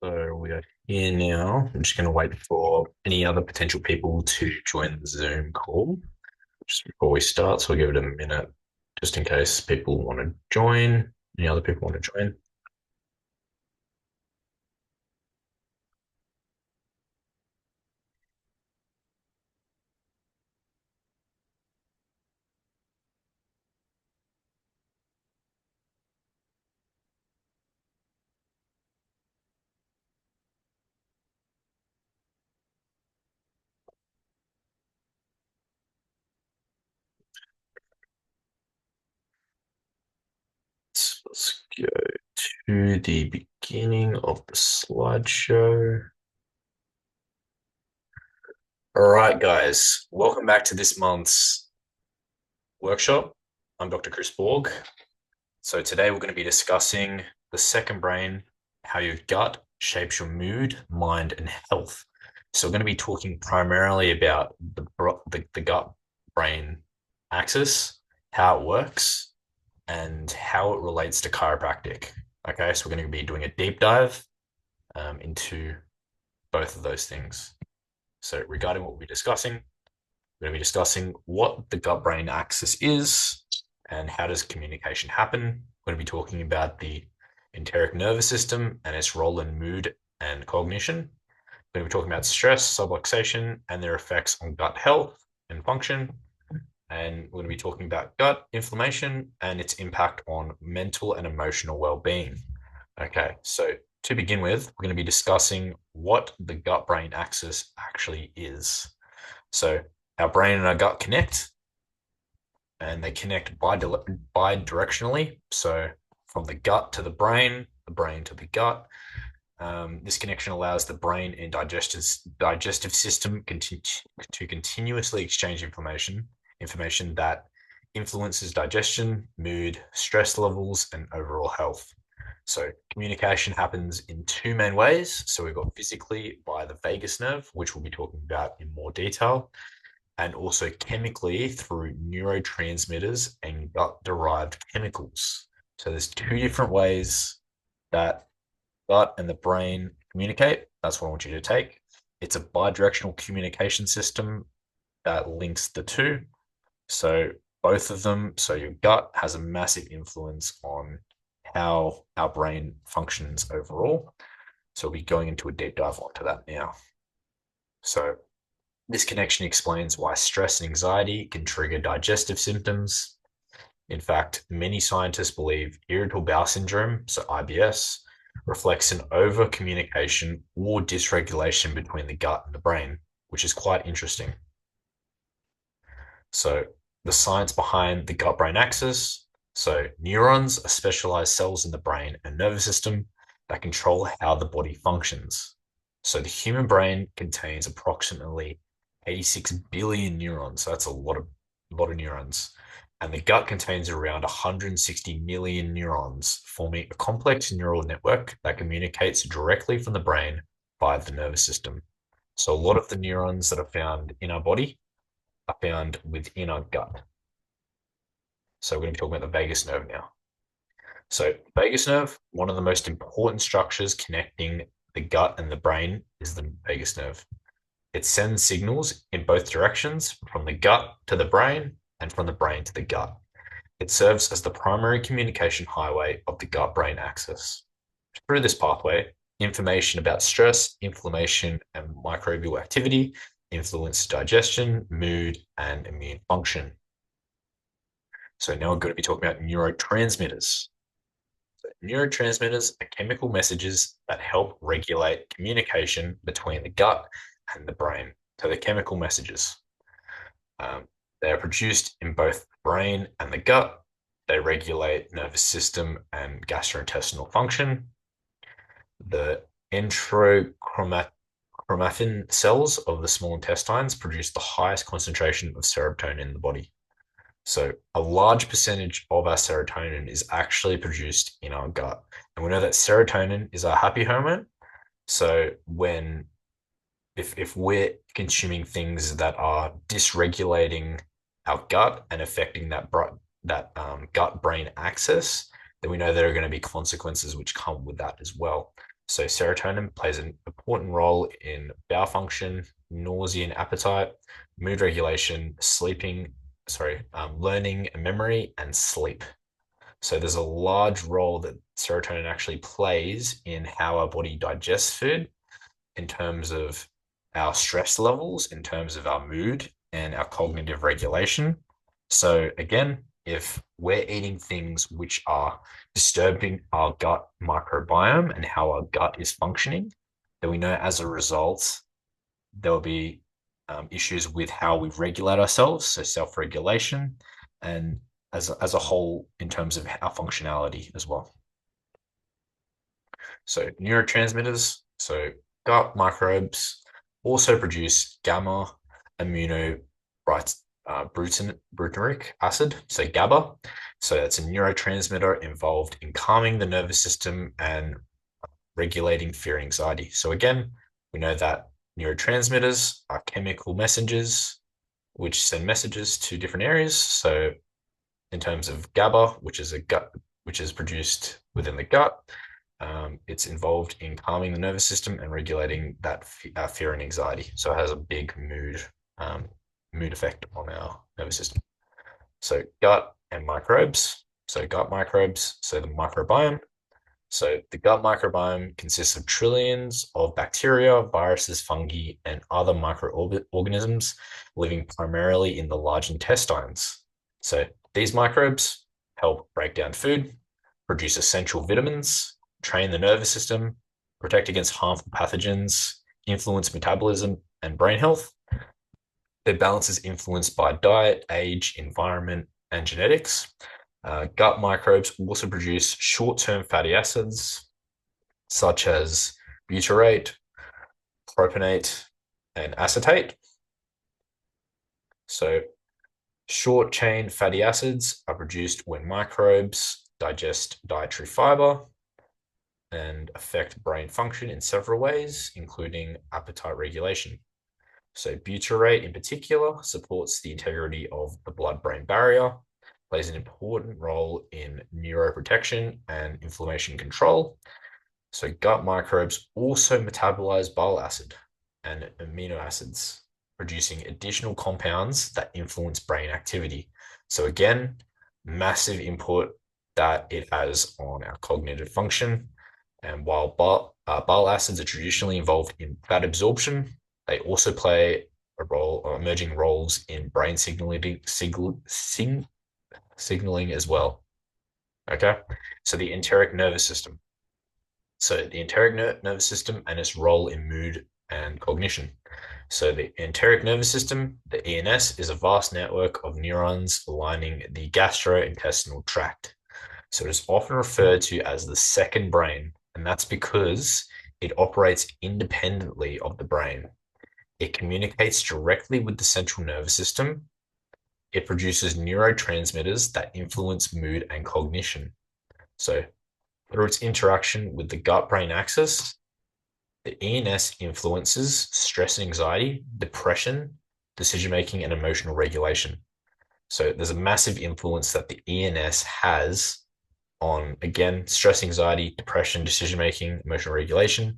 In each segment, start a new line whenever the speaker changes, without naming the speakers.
So we are here now. I'm just going to wait for any other potential people to join the Zoom call just before we start. So we'll give it a minute just in case people want to join. Any other people want to join? Let's go to the beginning of the slideshow. All right, guys, welcome back to this month's workshop. I'm Dr. Chris Borg. So today we're going to be discussing the second brain, how your gut shapes your mood, mind, and health. So we're going to be talking primarily about the gut brain axis, how it works, and how it relates to chiropractic. Okay, so we're going to be doing a deep dive into both of those things. So regarding what we're discussing, we're going to be discussing what the gut brain axis is and how does communication happen. We're going to be talking about the enteric nervous system and its role in mood and cognition. We're going to be talking about stress, subluxation, and their effects on gut health and function. And we're going to be talking about gut inflammation and its impact on mental and emotional well-being. Okay, so to begin with, we're going to be discussing what the gut-brain axis actually is. So our brain and our gut connect, and they connect bi-directionally. So from the gut to the brain to the gut. This connection allows the brain and digestive system to continuously exchange information that influences digestion, mood, stress levels, and overall health. So communication happens in two main ways. So we've got physically via the vagus nerve, which we'll be talking about in more detail, and also chemically through neurotransmitters and gut-derived chemicals. So there's two different ways that gut and the brain communicate. That's what I want you to take. It's a bidirectional communication system that links the two. So both of them, so your gut has a massive influence on how our brain functions overall. So we'll be going into a deep dive onto that now. So this connection explains why stress and anxiety can trigger digestive symptoms. In fact, many scientists believe irritable bowel syndrome, so IBS, reflects an over communication or dysregulation between the gut and the brain, which is quite interesting. So, the science behind the gut brain axis. So, neurons are specialized cells in the brain and nervous system that control how the body functions. So, the human brain contains approximately 86 billion neurons. So that's a lot of neurons. And the gut contains around 160 million neurons, forming a complex neural network that communicates directly from the brain via the nervous system. So a lot of the neurons that are found in our body are found within our gut. So we're going to be talking about the vagus nerve now. So vagus nerve, one of the most important structures connecting the gut and the brain is the vagus nerve. It sends signals in both directions, from the gut to the brain and from the brain to the gut. It serves as the primary communication highway of the gut-brain axis. Through this pathway, information about stress, inflammation, and microbial activity influence digestion, mood, and immune function. So now we're going to be talking about neurotransmitters. So neurotransmitters are chemical messages that help regulate communication between the gut and the brain. So they're chemical messages. They are produced in both the brain and the gut. They regulate nervous system and gastrointestinal function. The enterochromatin cells of the small intestines produce the highest concentration of serotonin in the body. So a large percentage of our serotonin is actually produced in our gut. And we know that serotonin is our happy hormone. So if we're consuming things that are dysregulating our gut and affecting that gut brain axis, then we know there are going to be consequences which come with that as well. So serotonin plays an important role in bowel function, nausea and appetite, mood regulation, learning and memory, and sleep. So there's a large role that serotonin actually plays in how our body digests food, in terms of our stress levels, in terms of our mood and our cognitive regulation. So again, if we're eating things which are disturbing our gut microbiome and how our gut is functioning, then we know as a result there will be issues with how we regulate ourselves, so self-regulation, and as a whole in terms of our functionality as well. So neurotransmitters, so gut microbes also produce gamma amino butyric acid, so GABA. So that's a neurotransmitter involved in calming the nervous system and regulating fear and anxiety. So again, we know that neurotransmitters are chemical messengers which send messages to different areas. So in terms of GABA, which is produced within the gut, it's involved in calming the nervous system and regulating that fear and anxiety. So it has a big mood effect on our nervous system. So gut and microbes. So gut microbes. So the microbiome. So the gut microbiome consists of trillions of bacteria, viruses, fungi, and other microorganisms living primarily in the large intestines. So these microbes help break down food, produce essential vitamins, train the nervous system, protect against harmful pathogens, influence metabolism and brain health. Their balance is influenced by diet, age, environment, and genetics. Gut microbes also produce short-term fatty acids such as butyrate, propionate, and acetate. So short-chain fatty acids are produced when microbes digest dietary fiber and affect brain function in several ways, including appetite regulation. So butyrate in particular supports the integrity of the blood-brain barrier, plays an important role in neuroprotection and inflammation control. So gut microbes also metabolize bile acid and amino acids, producing additional compounds that influence brain activity. So again, massive input that it has on our cognitive function. And while bile acids are traditionally involved in fat absorption, they also play a role or emerging roles in brain signaling as well. Okay, so the enteric nervous system. So the enteric nervous system and its role in mood and cognition. So the enteric nervous system, the ENS, is a vast network of neurons lining the gastrointestinal tract. So it is often referred to as the second brain, and that's because it operates independently of the brain. It communicates directly with the central nervous system. It produces neurotransmitters that influence mood and cognition. So through its interaction with the gut-brain axis, the ENS influences stress and anxiety, depression, decision-making, and emotional regulation. So there's a massive influence that the ENS has on, again, stress, anxiety, depression, decision-making, emotional regulation.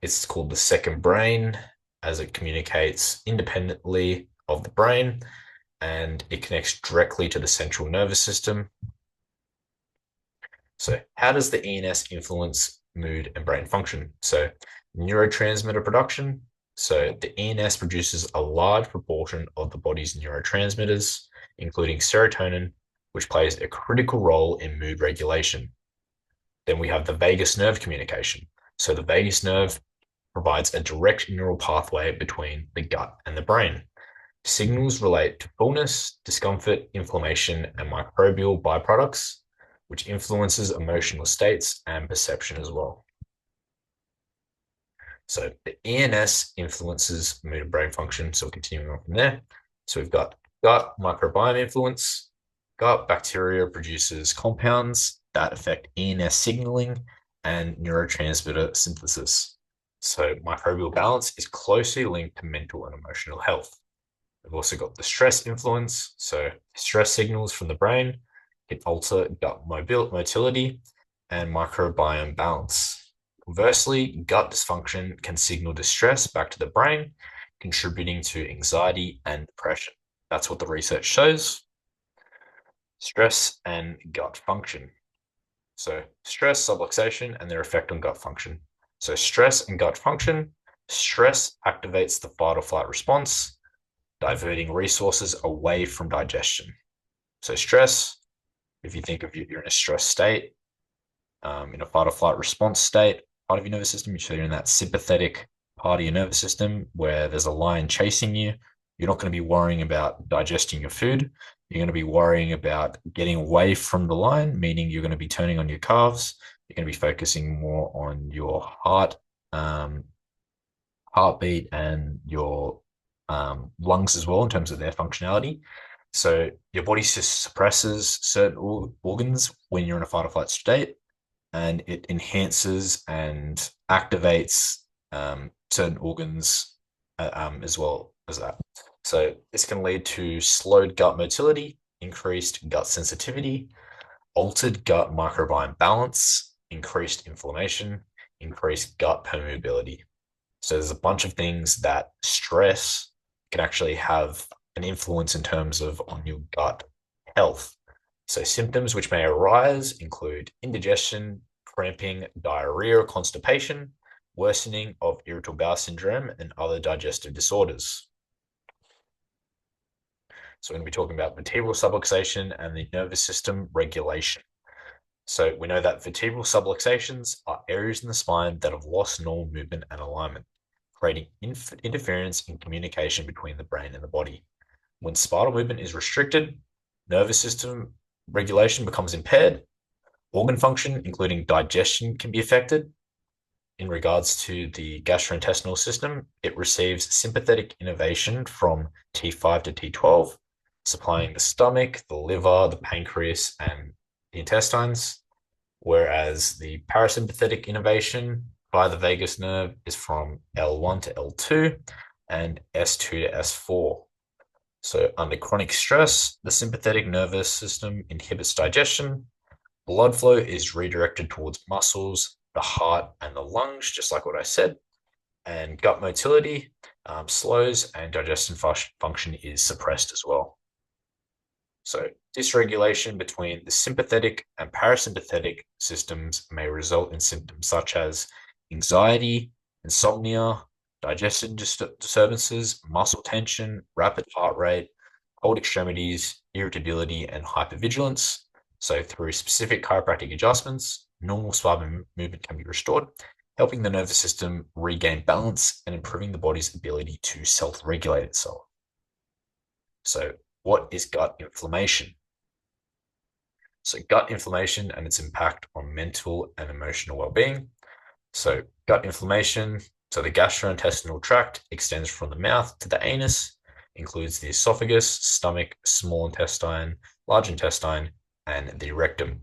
It's called the second brain as it communicates independently of the brain, and it connects directly to the central nervous system. So how does the ENS influence mood and brain function? So neurotransmitter production. So the ENS produces a large proportion of the body's neurotransmitters, including serotonin, which plays a critical role in mood regulation. Then we have the vagus nerve communication. So the vagus nerve provides a direct neural pathway between the gut and the brain. Signals relate to fullness, discomfort, inflammation, and microbial byproducts, which influences emotional states and perception as well. So the ENS influences mood and brain function. So continuing on from there. So we've got gut microbiome influence. Gut bacteria produces compounds that affect ENS signaling and neurotransmitter synthesis. So microbial balance is closely linked to mental and emotional health. We've also got the stress influence. So stress signals from the brain can alter gut motility and microbiome balance. Conversely, gut dysfunction can signal distress back to the brain, contributing to anxiety and depression. That's what the research shows. Stress and gut function. So, stress, subluxation, and their effect on gut function. So, stress and gut function. Stress activates the fight or flight response, diverting resources away from digestion. So, stress, if you think of you're in a stress state, in a fight or flight response state, part of your nervous system, so you're in that sympathetic part of your nervous system where there's a lion chasing you. You're not going to be worrying about digesting your food. You're going to be worrying about getting away from the lion, meaning you're going to be turning on your calves. You're going to be focusing more on your um, heartbeat and your lungs as well in terms of their functionality. So your body just suppresses certain organs when you're in a fight or flight state, and it enhances and activates certain organs as well as that. So this can lead to slowed gut motility, increased gut sensitivity, altered gut microbiome balance, increased inflammation, increased gut permeability. So there's a bunch of things that stress can actually have an influence in terms of on your gut health. So symptoms which may arise include indigestion, cramping, diarrhea or constipation, worsening of irritable bowel syndrome, and other digestive disorders. So we're going to be talking about vertebral subluxation and the nervous system regulation. So we know that vertebral subluxations are areas in the spine that have lost normal movement and alignment, creating interference in communication between the brain and the body. When spinal movement is restricted, nervous system regulation becomes impaired. Organ function, including digestion, can be affected. In regards to the gastrointestinal system, it receives sympathetic innervation from T5 to T12, supplying the stomach, the liver, the pancreas, and the intestines, whereas the parasympathetic innervation via the vagus nerve is from L1 to L2 and S2 to S4. So under chronic stress, the sympathetic nervous system inhibits digestion. Blood flow is redirected towards muscles, the heart, and the lungs, just like what I said. And gut motility slows, and digestion function is suppressed as well. So dysregulation between the sympathetic and parasympathetic systems may result in symptoms such as anxiety, insomnia, digestion disturbances, muscle tension, rapid heart rate, cold extremities, irritability, and hypervigilance. So through specific chiropractic adjustments, normal spinal movement can be restored, helping the nervous system regain balance and improving the body's ability to self-regulate itself. So what is gut inflammation? So gut inflammation and its impact on mental and emotional well-being. So gut inflammation, so the gastrointestinal tract extends from the mouth to the anus, includes the esophagus, stomach, small intestine, large intestine, and the rectum.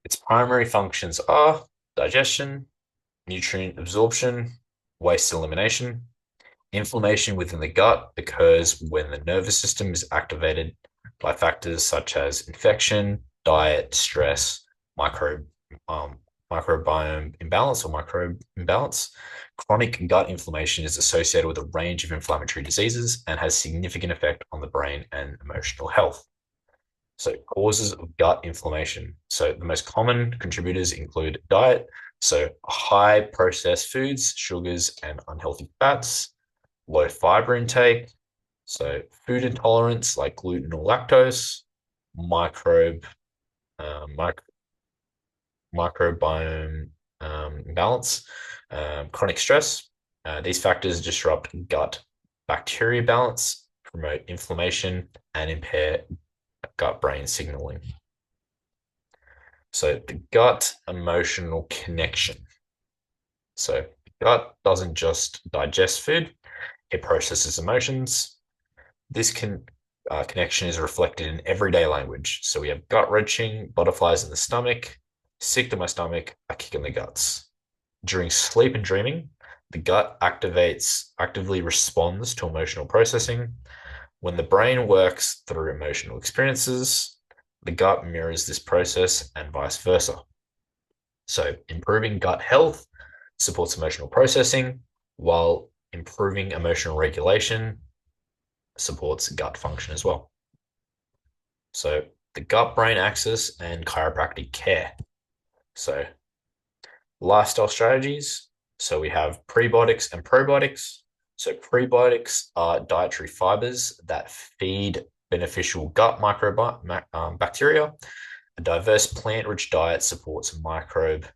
Its primary functions are digestion, nutrient absorption, waste elimination. Inflammation within the gut occurs when the nervous system is activated by factors such as infection, diet, stress, microbiome imbalance or microbe imbalance. Chronic gut inflammation is associated with a range of inflammatory diseases and has significant effect on the brain and emotional health. So causes of gut inflammation. So the most common contributors include diet, so high processed foods, sugars, and unhealthy fats, low fiber intake, so food intolerance like gluten or lactose, microbiome imbalance, chronic stress. These factors disrupt gut bacteria balance, promote inflammation, and impair gut-brain signaling. So the gut emotional connection. So the gut doesn't just digest food, it processes emotions. This connection is reflected in everyday language. So we have gut wrenching, butterflies in the stomach, sick to my stomach, a kick in the guts. During sleep and dreaming, the gut actively responds to emotional processing. When the brain works through emotional experiences, the gut mirrors this process and vice versa. So improving gut health supports emotional processing, while improving emotional regulation supports gut function as well. So the gut-brain axis and chiropractic care. So lifestyle strategies. So we have prebiotics and probiotics. So prebiotics are dietary fibers that feed beneficial gut bacteria. A diverse plant-rich diet supports microbiome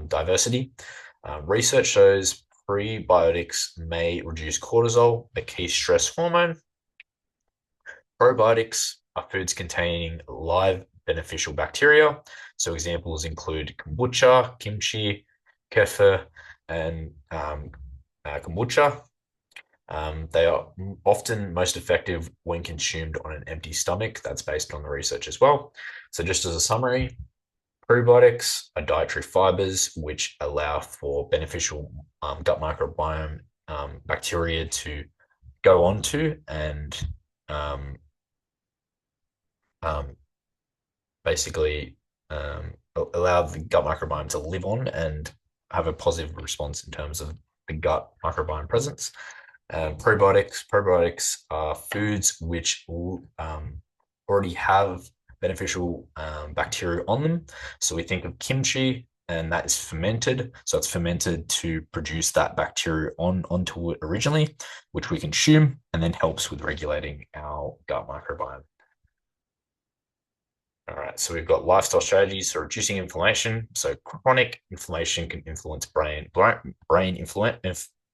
diversity. Research shows prebiotics may reduce cortisol, a key stress hormone. Probiotics are foods containing live beneficial bacteria. So examples include kombucha, kimchi, kefir, and kombucha. They are often most effective when consumed on an empty stomach. That's based on the research as well. So just as a summary, probiotics are dietary fibers which allow for beneficial gut microbiome bacteria to go onto and um, um, basically allow the gut microbiome to live on and have a positive response in terms of the gut microbiome presence. Probiotics are foods which already have beneficial bacteria on them. So we think of kimchi, and that is fermented. So it's fermented to produce that bacteria onto it originally, which we consume, and then helps with regulating our gut microbiome. All right, so we've got lifestyle strategies for reducing inflammation. So chronic inflammation can influence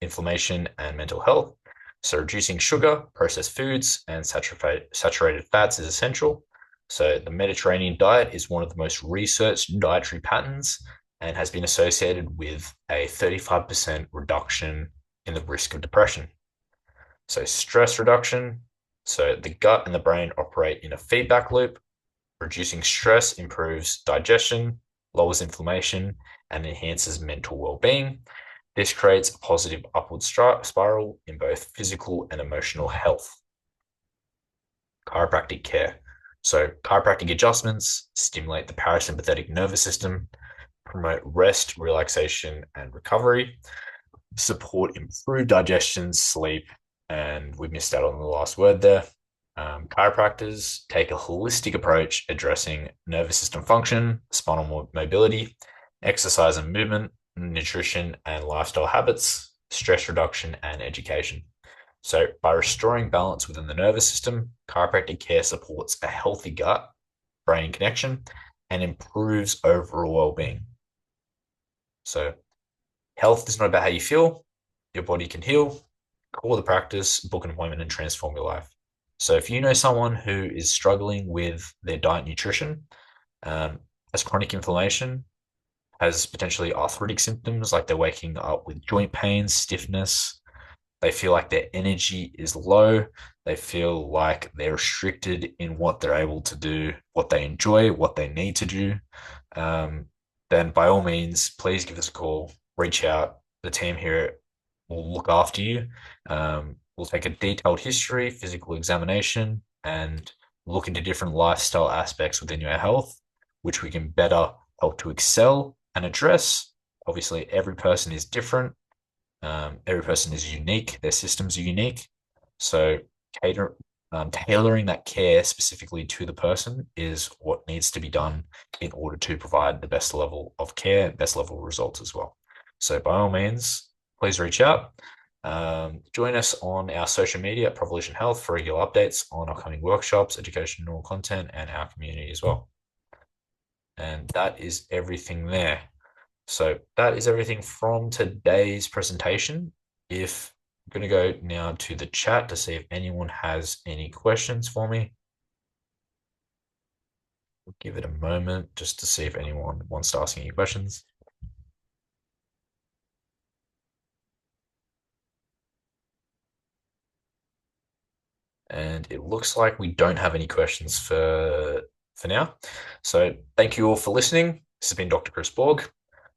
inflammation and mental health. So reducing sugar, processed foods, and saturated fats is essential. So the Mediterranean diet is one of the most researched dietary patterns and has been associated with a 35% reduction in the risk of depression. So stress reduction. So the gut and the brain operate in a feedback loop. Reducing stress improves digestion, lowers inflammation, and enhances mental well-being. This creates a positive upward spiral in both physical and emotional health. Chiropractic care. So chiropractic adjustments stimulate the parasympathetic nervous system, promote rest, relaxation, and recovery, support improved digestion, sleep, and we missed out on the last word there. Chiropractors take a holistic approach addressing nervous system function, spinal mobility, exercise and movement, nutrition and lifestyle habits, stress reduction, and education. So, by restoring balance within the nervous system, chiropractic care supports a healthy gut brain connection and improves overall well being. So, health is not about how you feel, your body can heal. Call the practice, book an appointment, and transform your life. So if you know someone who is struggling with their diet and nutrition, has chronic inflammation, has potentially arthritic symptoms like they're waking up with joint pains, stiffness, they feel like their energy is low, they feel like they're restricted in what they're able to do, what they enjoy, what they need to do, then by all means, please give us a call, reach out. The team here will look after you. We'll take a detailed history, physical examination, and look into different lifestyle aspects within your health, which we can better help to excel and address. Obviously, every person is different. Every person is unique. Their systems are unique. So tailoring that care specifically to the person is what needs to be done in order to provide the best level of care, best level of results as well. So by all means, please reach out. Join us on our social media at Provolution Health for regular updates on upcoming workshops, educational content, and our community as well. And that is everything there. So that is everything from today's presentation. If I'm going to go now to the chat to see if anyone has any questions for me. We'll give it a moment just to see if anyone wants to ask any questions. And it looks like we don't have any questions for now. So thank you all for listening. This has been Dr. Chris Borg.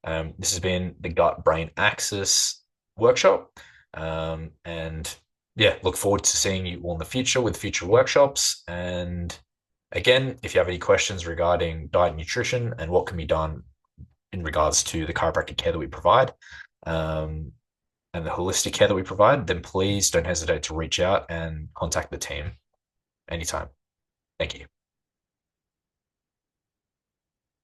This has been the Gut Brain Axis workshop. And yeah, look forward to seeing you all in the future with future workshops. And again, if you have any questions regarding diet and nutrition and what can be done in regards to the chiropractic care that we provide, um, and the holistic care that we provide, then please don't hesitate to reach out and contact the team anytime. Thank you.